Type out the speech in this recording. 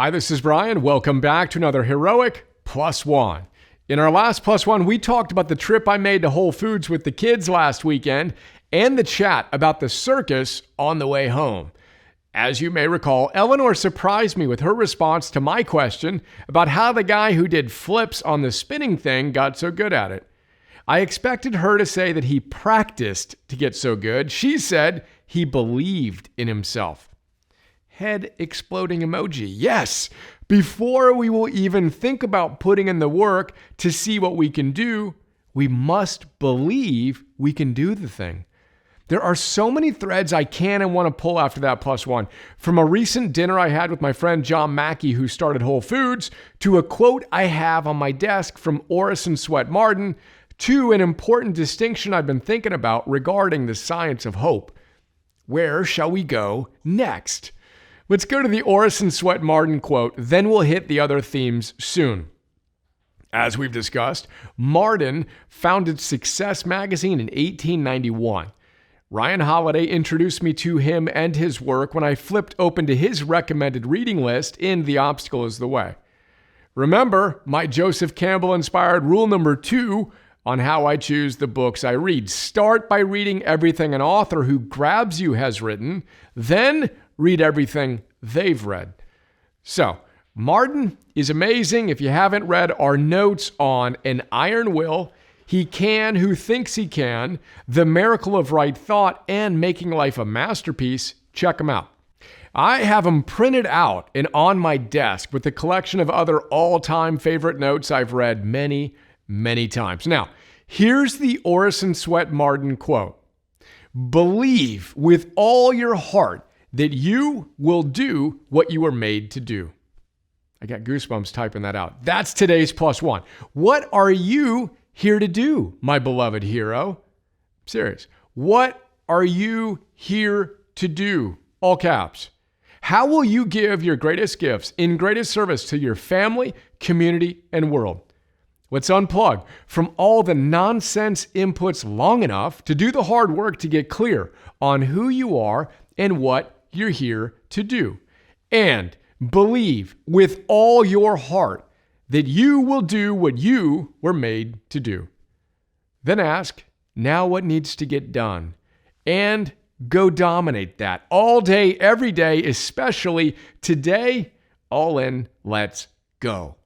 Hi, this is Brian. Welcome back to another heroic Plus One. In our last Plus One, we talked about the trip I made to Whole Foods with the kids last weekend and the chat about the circus on the way home. As you may recall, Eleanor surprised me with her response to my question about how the guy who did flips on the spinning thing got so good at it. I expected her to say that he practiced to get so good. She said he believed in himself. Head exploding emoji. Yes, before we will even think about putting in the work to see what we can do, we must believe we can do the thing. There are so many threads I can and want to pull after that Plus One. From a recent dinner I had with my friend John Mackey, who started Whole Foods, to a quote I have on my desk from Orison Swett Marden, to an important distinction I've been thinking about regarding the science of hope. Where shall we go next? Let's go to the Orison Swett Marden quote, then we'll hit the other themes soon. As we've discussed, Marden founded Success Magazine in 1891. Ryan Holiday introduced me to him and his work when I flipped open to his recommended reading list in The Obstacle is the Way. Remember my Joseph Campbell-inspired rule number 2 on how I choose the books I read. Start by reading everything an author who grabs you has written, then read everything they've read. So, Marden is amazing. If you haven't read our notes on An Iron Will, He Can Who Thinks He Can, The Miracle of Right Thought, and Making Life a Masterpiece, check them out. I have them printed out and on my desk with a collection of other all-time favorite notes I've read many, many times. Now, here's the Orison Swett Marden quote. Believe with all your heart that you will do what you were made to do. I got goosebumps typing that out. That's today's Plus One. What are you here to do, my beloved hero? I'm serious. What are you here to do? All caps. How will you give your greatest gifts in greatest service to your family, community, and world? Let's unplug from all the nonsense inputs long enough to do the hard work to get clear on who you are and what you're here to do. And believe with all your heart that you will do what you were made to do. Then ask, now what needs to get done? And go dominate that all day, every day, especially today. All in, let's go.